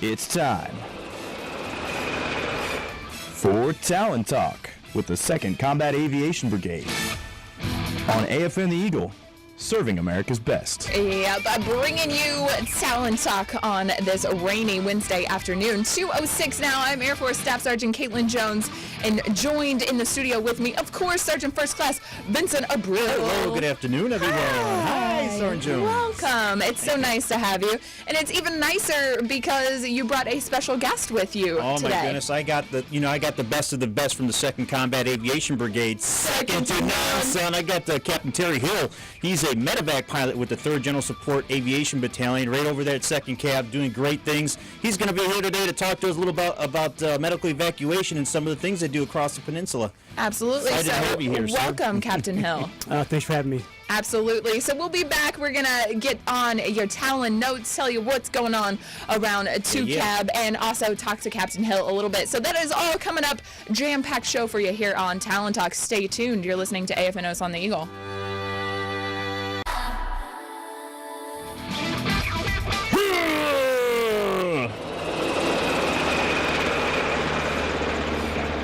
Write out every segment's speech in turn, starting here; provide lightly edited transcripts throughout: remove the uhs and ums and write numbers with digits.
It's time for Talon Talk with the 2nd Combat Aviation Brigade on AFN the Eagle, serving America's best. Yep, bringing you Talon Talk on this rainy Wednesday afternoon. 2:06 now. I'm Air Force Staff Sergeant Caitlin Jones, and joined in the studio with me, of course, Sergeant First Class Vincent Abreu. Hello, good afternoon, everyone. Hi, Sergeant Jones. Welcome. It's so nice to have you, and it's even nicer because you brought a special guest with you today. today. My goodness, I got the best of the best from the 2nd Combat Aviation Brigade. Second to none, son. I got Captain Terry Hill. He's a medevac pilot with the 3rd General Support Aviation Battalion, right over there at 2nd Cab, doing great things. He's going to be here today to talk to us a little about medical evacuation and some of the things they do across the peninsula. Absolutely. Excited to have you here, sir. Welcome, Captain Hill. Thanks for having me. Absolutely. So we'll be back. We're going to get on your Talon notes, tell you what's going on around 2-Cab, and also talk to Captain Hill a little bit. So that is all coming up. Jam-packed show for you here on Talon Talk. Stay tuned. You're listening to AFN Osan the Eagle.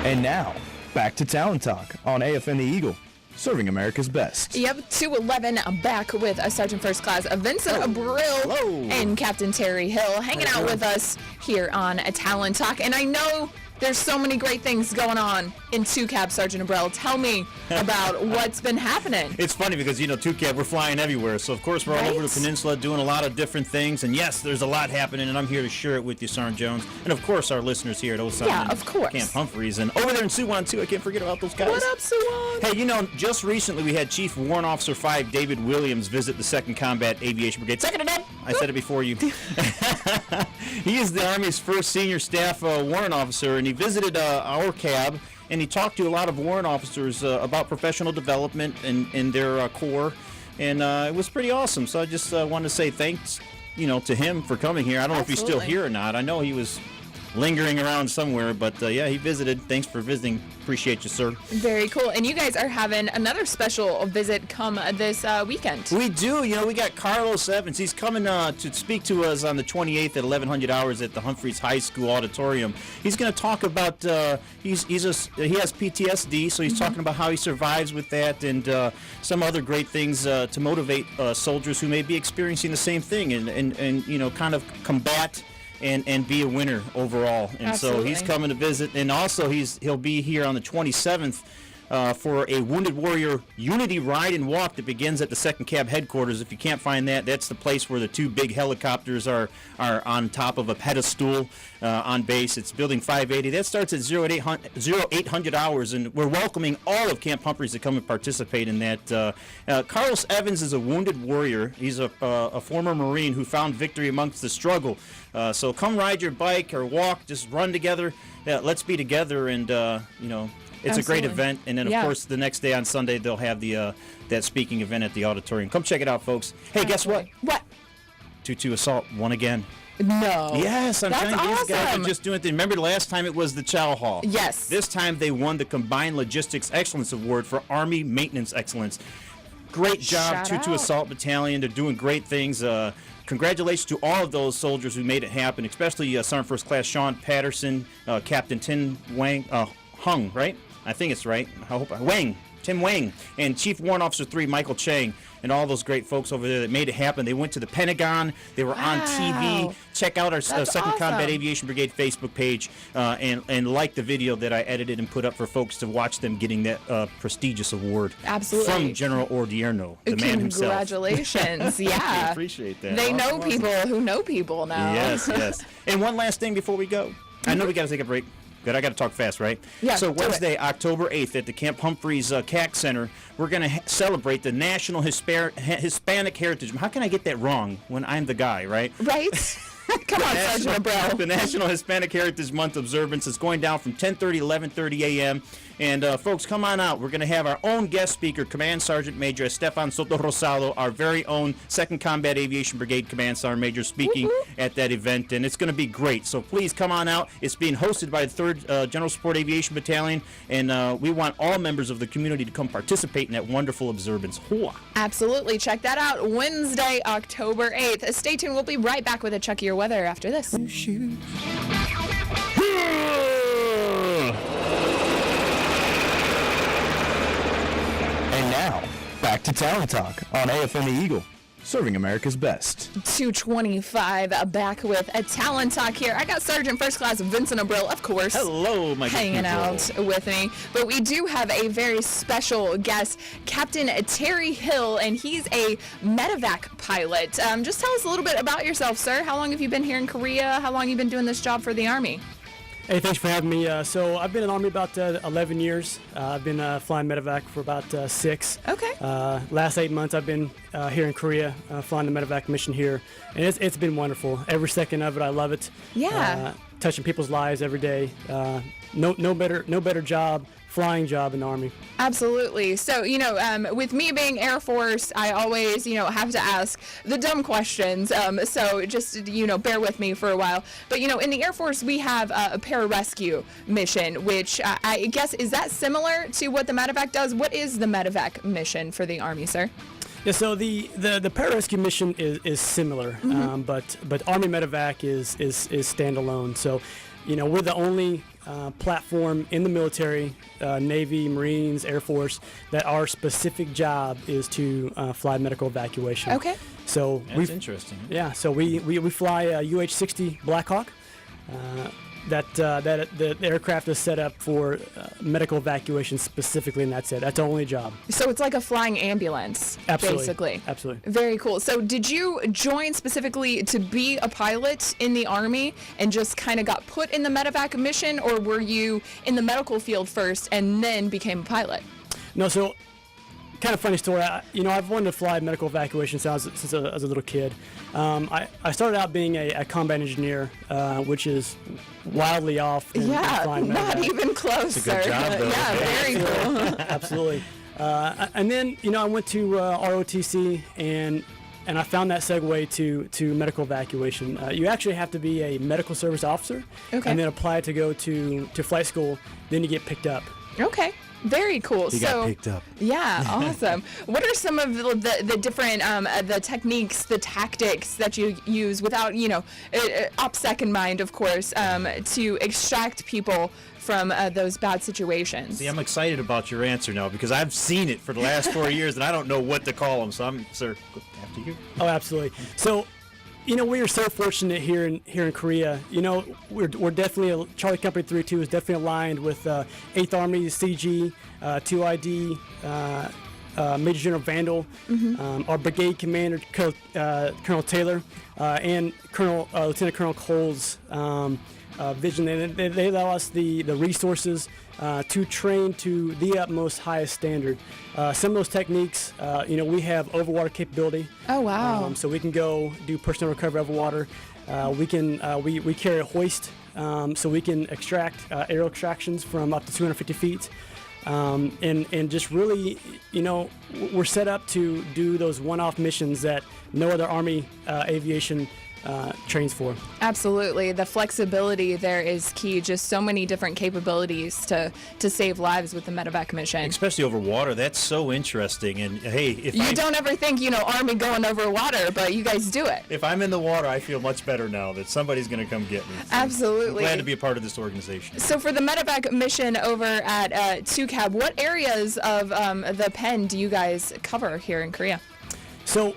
And now, back to Talon Talk on AFN the Eagle, serving America's best. Yep, 211 back with Sergeant First Class Vincent Abreu and Captain Terry Hill hanging out with us here on Talon Talk. And I know there's so many great things going on in 2-Cab, Sergeant Abreu. Tell me about what's been happening. It's funny because, 2-Cab, we're flying everywhere. So, of course, we're all over the peninsula doing a lot of different things. And, yes, there's a lot happening, and I'm here to share it with you, Sergeant Jones. And, of course, our listeners here at Osan. Yeah, of course. Camp Humphreys. And over there in Suwon, too. I can't forget about those guys. What up, Suwon? Hey, just recently we had Chief Warrant Officer 5 David Williams visit the 2nd Combat Aviation Brigade. Second to none. I said it before you. He is the Army's first senior staff warrant officer, and he visited our cab, and he talked to a lot of warrant officers about professional development in their corps, and it was pretty awesome. So I just wanted to say thanks, to him for coming here. I don't know if he's still here or not. I know he was lingering around somewhere, but yeah, he visited. Thanks for visiting. Appreciate you, sir. Very cool. And you guys are having another special visit come this weekend. We do. We got Carlos Evans. He's coming to speak to us on the 28th at 1100 hours at the Humphreys High School auditorium. He's going to talk about he has PTSD, so he's talking about how he survives with that and some other great things to motivate soldiers who may be experiencing the same thing and kind of combat and be a winner overall. And Absolutely. So he's coming to visit, and also he'll be here on the 27th for a Wounded Warrior Unity Ride and Walk that begins at the 2nd Cab headquarters. If you can't find that, that's the place where the 2 big helicopters are on top of a pedestal on base. It's Building 580. That starts at 0800 hours, and we're welcoming all of Camp Humphreys to come and participate in that. Carlos Evans is a wounded warrior. He's a former Marine who found victory amongst the struggle. So come ride your bike or walk, just run together. Let's be together, and it's Absolutely. a great event. And then, of course, the next day on Sunday, they'll have that speaking event at the auditorium. Come check it out, folks. Hey, guess what? What? 2-2 Assault won again. No. Yes, I'm That's telling you, these guys awesome. are just doing things. Remember the last time it was the Chow Hall? Yes. This time they won the Combined Logistics Excellence Award for Army Maintenance Excellence. Great job, Shout 2-2 out. Assault Battalion. They're doing great things. Congratulations to all of those soldiers who made it happen, especially Sergeant First Class Sean Patterson, Captain Tim Wang, Hung, right? I think it's right. I hope Tim Wang, and Chief Warrant Officer 3 Michael Chang, and all those great folks over there that made it happen. They went to the Pentagon. They were on TV. Check out our 2nd awesome. Combat Aviation Brigade Facebook page and like the video that I edited and put up for folks to watch them getting that prestigious award. Absolutely. From General Ordierno, the man himself. Congratulations. I Yeah. appreciate that. They know Awesome. people who know people now. Yes. And one last thing before we go. I know we got to take a break. Good, I got to talk fast, right? Yeah, So do it. Wednesday, October 8th at the Camp Humphreys CAC Center, we're going to celebrate the National Hispanic Heritage. How can I get that wrong when I'm the guy, right? Right? Come on, Sergeant Abreu. The National Hispanic Heritage Month observance is going down from 10:30 to 11:30 a.m. And folks, come on out. We're going to have our own guest speaker, Command Sergeant Major Estefan Soto Rosado, our very own 2nd Combat Aviation Brigade Command Sergeant Major, speaking at that event, and it's going to be great. So please come on out. It's being hosted by the 3rd General Support Aviation Battalion, and we want all members of the community to come participate in that wonderful observance. Hua. Absolutely. Check that out Wednesday, October 8th. Stay tuned. We'll be right back with a check of your weather after this. And now, back to Talon Talk on AFN the Eagle, serving America's best. 225 back with a Talon Talk here. I got Sergeant First Class Vincent Abril, of course. Hello, my good hanging people. out with me. But we do have a very special guest, Captain Terry Hill, and he's a medevac pilot. Just tell us a little bit about yourself, sir. How long have you been here in Korea? How long have you been doing this job for the Army? Hey, thanks for having me. So I've been in the Army about 11 years. I've been flying medevac for about 6. Okay. Last 8 months I've been here in Korea flying the medevac mission here, and it's been wonderful. Every second of it, I love it. Yeah. Touching people's lives every day. No better job, flying job in the Army. Absolutely. So, with me being Air Force, I always, have to ask the dumb questions. So just, bear with me for a while. But, in the Air Force, we have a pararescue mission, which I guess, is that similar to what the medevac does? What is the medevac mission for the Army, sir? Yeah, so the pararescue mission is similar, but Army medevac is standalone. So, we're the only platform in the military, Navy, Marines, Air Force, that our specific job is to fly medical evacuation. Okay. So That's interesting. Yeah, so we fly a UH-60 Black Hawk. That the aircraft is set up for medical evacuation specifically, and that's it. That's our only job. So it's like a flying ambulance, Absolutely. basically. Absolutely. Very cool. So did you join specifically to be a pilot in the Army and just kind of got put in the medevac mission, or were you in the medical field first and then became a pilot? No, so kind of funny story. I've wanted to fly medical evacuation since I was a little kid. I started out being a combat engineer, which is wildly off. In flying not medevac. even close, It's a good sir. job, though. Yeah, very cool. Absolutely. And then, I went to ROTC and I found that segue to medical evacuation. You actually have to be a medical service officer and then apply to go to flight school. Then you get picked up. Okay. Very cool. He got picked up. Yeah, awesome. What are some of the different the techniques, the tactics that you use without, OPSEC in mind, of course, to extract people from those bad situations? See, I'm excited about your answer now because I've seen it for the last 4 years and I don't know what to call them. So sir, after you. Oh, absolutely. So, we are so fortunate here in Korea. We're definitely Charlie Company 32 is definitely aligned with 8th Army, CG, 2ID, Major General Vandal, our brigade commander Colonel Taylor, and Lieutenant Colonel Cole's vision. They allow us the resources to train to the utmost highest standard. Some of those techniques, we have overwater capability. Oh, wow. So we can go do personnel recovery over water. We carry a hoist, so we can extract aerial extractions from up to 250 feet. And just really, we're set up to do those one-off missions that no other Army aviation trains for. Absolutely. The flexibility there is key. Just so many different capabilities to save lives with the medevac mission. Especially over water. That's so interesting. And hey, if you don't ever think, Army going over water, but you guys do it. If I'm in the water, I feel much better now that somebody's going to come get me. So Absolutely. I'm glad to be a part of this organization. So for the medevac mission over at 2CAB, what areas of the pen do you guys cover here in Korea? So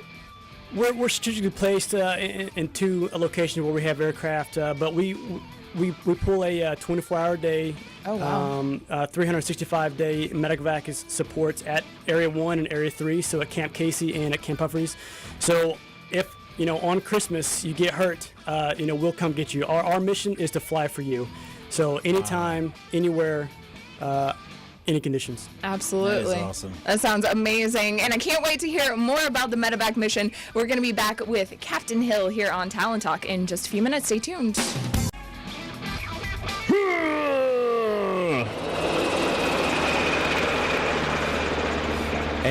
we're strategically placed in two locations where we have aircraft, but we pull a 24-hour day, 365-day medevac supports at Area 1 and Area 3, so at Camp Casey and at Camp Humphreys. So if on Christmas you get hurt, we'll come get you. Our mission is to fly for you. So anytime, anywhere, any conditions. Absolutely. That is awesome. That sounds amazing. And I can't wait to hear more about the medevac mission. We're going to be back with Captain Hill here on Talon Talk in just a few minutes. Stay tuned.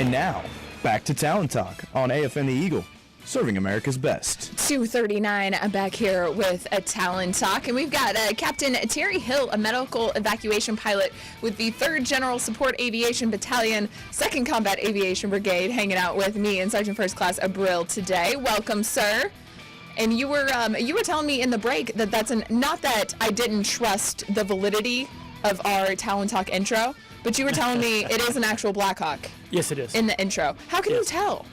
And now, back to Talon Talk on AFN the Eagle, serving America's best. 2:39. I'm back here with a Talon Talk, and we've got Captain Terry Hill, a medical evacuation pilot with the 3rd General Support Aviation Battalion, 2nd Combat Aviation Brigade, hanging out with me and Sergeant First Class Abril today. Welcome, sir. And you were telling me in the break that not that I didn't trust the validity of our Talon Talk intro, but you were telling me it is an actual Black Hawk. Yes, it is. In the intro. How can you tell?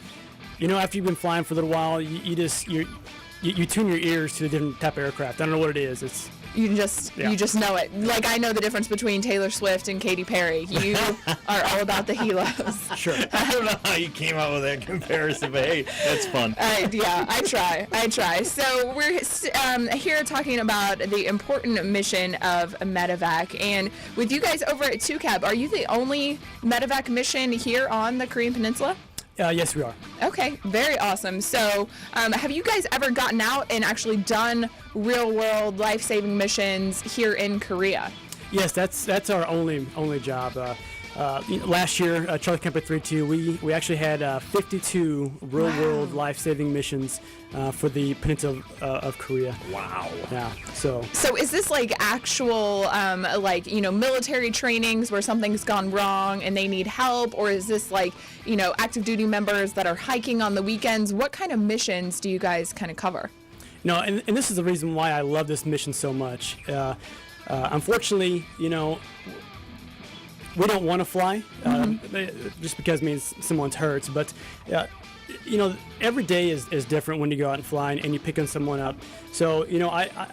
You know, after you've been flying for a little while, you tune your ears to the different type of aircraft. I don't know what it is. You just know it. Like I know the difference between Taylor Swift and Katy Perry. You are all about the helos. Sure. I don't know how you came out with that comparison, but hey, that's fun. Yeah, I try. So we're here talking about the important mission of medevac, and with you guys over at TCAB, are you the only medevac mission here on the Korean Peninsula? Yes, we are. Okay, very awesome. So, have you guys ever gotten out and actually done real-world life-saving missions here in Korea? Yes, that's our only job. Last year, Charlie Company 3-2, we actually had 52 real-world life-saving missions for the Peninsula of Korea. Wow. Yeah. So is this like actual, military trainings where something's gone wrong and they need help, or is this like, active duty members that are hiking on the weekends? What kind of missions do you guys kind of cover? No, and this is the reason why I love this mission so much. Unfortunately, we don't want to fly, just because it means someone's hurt. But, every day is different when you go out and fly and you're picking someone up. So,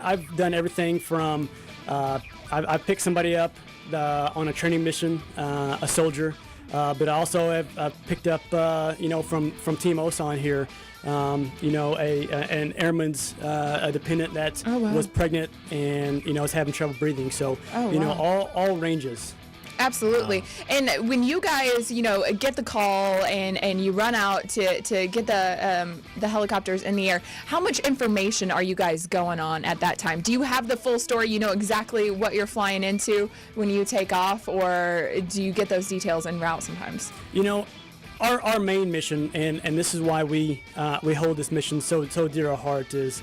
I've done everything from, I've picked somebody up on a training mission, a soldier, but I also have picked up, from Team Osan here, an airman's a dependent that was pregnant and, is having trouble breathing. So, all ranges. Absolutely. And when you guys, get the call and you run out to get the helicopters in the air, how much information are you guys going on at that time? Do you have the full story? You know exactly what you're flying into when you take off, or do you get those details en route sometimes? Our main mission, and this is why we hold this mission so dear to our heart, is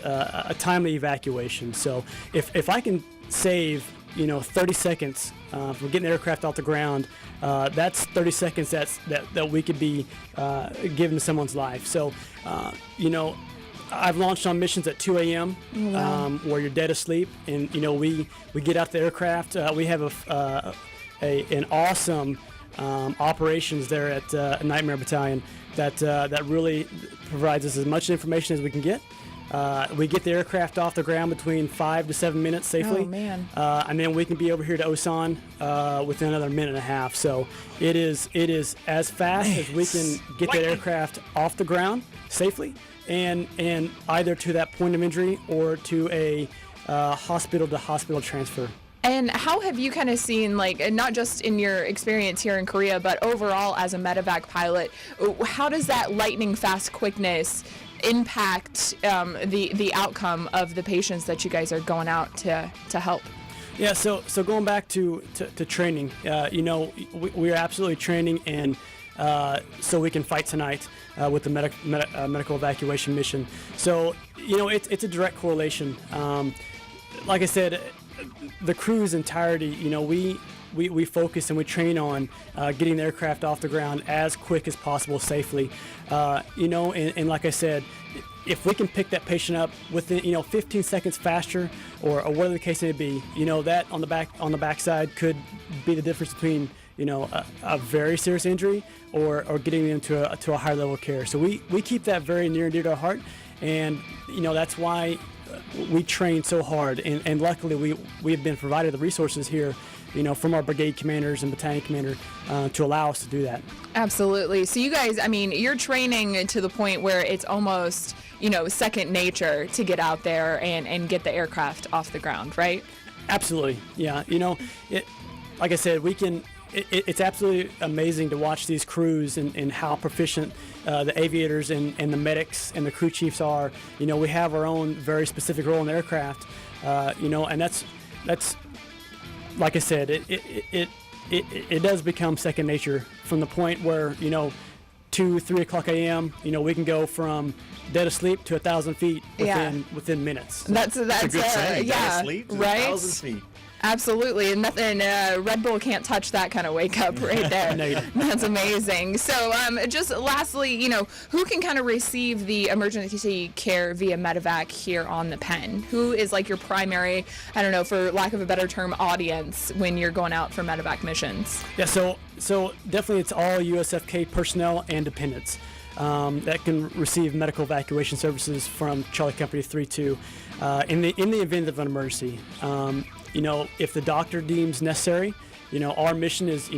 a timely evacuation. So if I can save 30 seconds from getting the aircraft off the ground, that's 30 seconds that we could be giving to someone's life. So, I've launched on missions at 2 a.m. Where you're dead asleep, and we get out the aircraft. We have an awesome operations there at Nightmare Battalion that really provides us as much information as we can get. We get the aircraft off the ground between 5 to 7 minutes safely. Oh, man. And then we can be over here to Osan within another minute and a half. So it is as fast as we can get that aircraft off the ground safely and either to that point of injury or to a hospital-to-hospital transfer. And how have you kind of seen, not just in your experience here in Korea, but overall as a medevac pilot, how does that lightning-fast quickness impact the outcome of the patients that you guys are going out to help? Yeah, so going back to training, we are absolutely training, and so we can fight tonight with the medical evacuation mission. So, it's a direct correlation. Like I said, the crew's entirety, we focus and we train on getting the aircraft off the ground as quick as possible safely. And like I said, if we can pick that patient up within 15 seconds faster, or whatever the case may be, that on the backside could be the difference between a very serious injury or getting them to a higher level of care. So we keep that very near and dear to our heart, and that's why we train so hard, and luckily we have been provided the resources here, from our brigade commanders and battalion commander to allow us to do that. Absolutely. So you guys, you're training to the point where it's almost, second nature to get out there and get the aircraft off the ground, right? Absolutely. Yeah. Like I said, it's absolutely amazing to watch these crews and how proficient the aviators and the medics and the crew chiefs are. We have our own very specific role in the aircraft, and that's like I said, it does become second nature from the point where, 2, 3 o'clock a.m., we can go from dead asleep to 1,000 feet within minutes. That's a good saying. yeah, Dead asleep to right? 1,000 feet. Absolutely, and nothing. Red Bull can't touch that kind of wake up right there. No, That's amazing. So, just lastly, who can kind of receive the emergency care via medevac here on the pen? Who is like your primary, I don't know, for lack of a better term, audience when you're going out for medevac missions? Yeah, so definitely it's all USFK personnel and dependents that can receive medical evacuation services from Charlie Company 3-2 in the event of an emergency. If the doctor deems necessary, our mission is,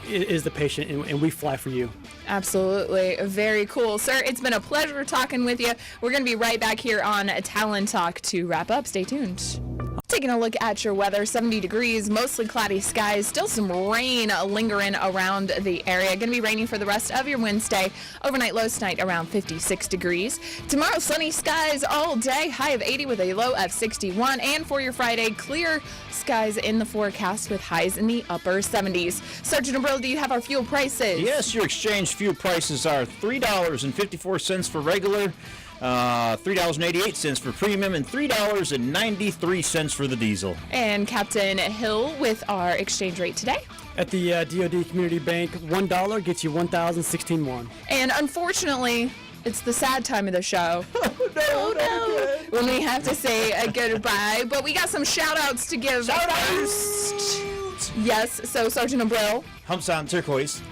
is the patient, and we fly for you. Absolutely. Very cool. Sir, it's been a pleasure talking with you. We're going to be right back here on Talon Talk to wrap up. Stay tuned. Taking a look at your weather, 70 degrees, mostly cloudy skies, still some rain lingering around the area. Going to be raining for the rest of your Wednesday. Overnight lows tonight around 56 degrees. Tomorrow, sunny skies all day, high of 80 with a low of 61. And for your Friday, clear skies in the forecast with highs in the upper 70s. Sergeant Abril, do you have our fuel prices? Yes, your exchange fuel prices are $3.54 for regular, $3.88 for premium, and $3.93 for the diesel. And Captain Hill with our exchange rate today. At the DoD Community Bank, $1 gets you 1,016 won. And unfortunately, it's the sad time of the show. No. When we have to say a goodbye. But we got some shout-outs to give first. Yes, so Sergeant Abril. Osan Turquoise.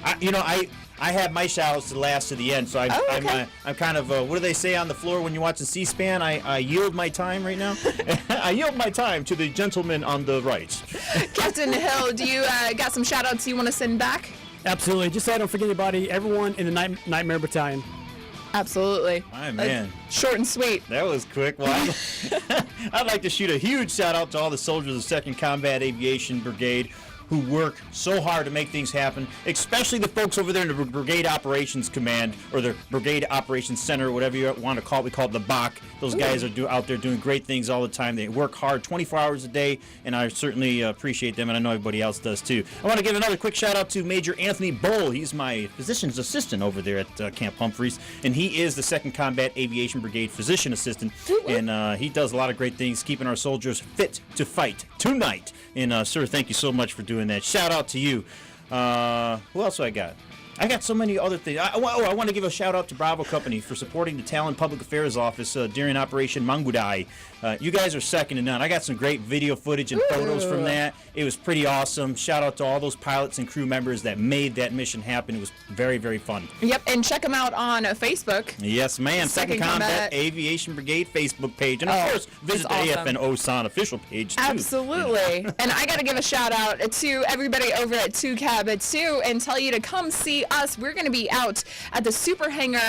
I have my shout-outs to the last to the end, so I'm kind of, what do they say on the floor when you're watching C-SPAN? I yield my time right now. I yield my time to the gentleman on the right. Captain Hill, do you got some shout-outs you want to send back? Absolutely. Just so I don't forget anybody, everyone in the Nightmare Battalion. Absolutely. My man. Short and sweet. That was quick. Well, I'd like to shoot a huge shout-out to all the soldiers of the 2nd Combat Aviation Brigade who work so hard to make things happen, especially the folks over there in the Brigade Operations Command, or the Brigade Operations Center, whatever you want to call it. We call it the BOC. Those guys are out there doing great things all the time. They work hard 24 hours a day, and I certainly appreciate them, and I know everybody else does too. I want to give another quick shout out to Major Anthony Bull. He's my physician's assistant over there at Camp Humphreys, and he is the 2nd Combat Aviation Brigade physician assistant, and he does a lot of great things, keeping our soldiers fit to fight tonight. And sir, thank you so much for doing that. Shout out to you. Who else do I got? I got so many other things. I want to give a shout out to Bravo Company for supporting the Talon Public Affairs Office during Operation Mangudai. You guys are second to none. I got some great video footage and photos from that. It was pretty awesome. Shout out to all those pilots and crew members that made that mission happen. It was very, very fun. Yep, and check them out on Facebook. Yes, ma'am. 2nd Combat Aviation Brigade Facebook page. And, of course, visit the AFN Osan official page, too. Absolutely. And I got to give a shout out to everybody over at 2Cab 2 and tell you to come see us. We're going to be out at the Super Hangar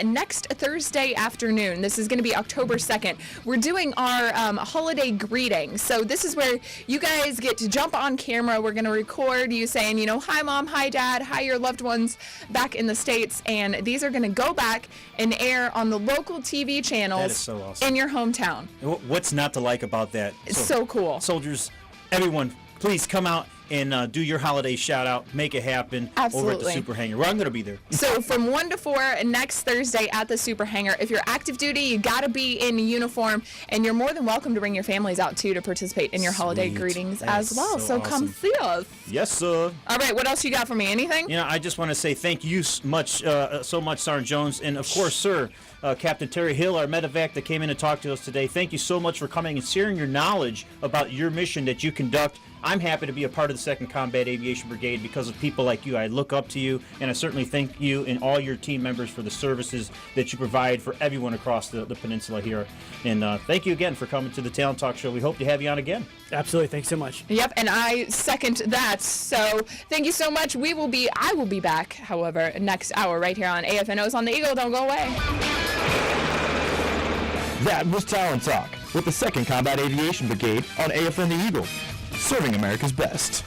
next Thursday afternoon. This is going to be October 2nd. We're doing our holiday greeting. So this is where you guys get to jump on camera. We're going to record you saying, hi mom, hi dad, hi your loved ones back in the States. And these are going to go back and air on the local TV channels. That is so awesome. In your hometown. What's not to like about that? It's so cool. Soldiers, everyone, please come out and do your holiday shout out, make it happen. Absolutely. Over at the Super Hangar. Well, I'm going to be there. So from 1 to 4 next Thursday at the Super Hangar. If you're active duty, you got to be in uniform, and you're more than welcome to bring your families out too to participate in your holiday greetings as well. So awesome. Come see us. Yes, sir. All right, what else you got for me? Anything? I just want to say thank you so much, Sergeant Jones, and of course, sir, Captain Terry Hill, our medevac that came in to talk to us today. Thank you so much for coming and sharing your knowledge about your mission that you conduct. I'm happy to be a part of the 2nd Combat Aviation Brigade because of people like you. I look up to you, and I certainly thank you and all your team members for the services that you provide for everyone across the peninsula here. And thank you again for coming to the Talon Talk Show. We hope to have you on again. Absolutely. Thanks so much. Yep, and I second that. So thank you so much. I will be back, however, next hour right here on AFN Osan the Eagle. Don't go away. That was Talon Talk with the 2nd Combat Aviation Brigade on AFN the Eagle, serving America's best.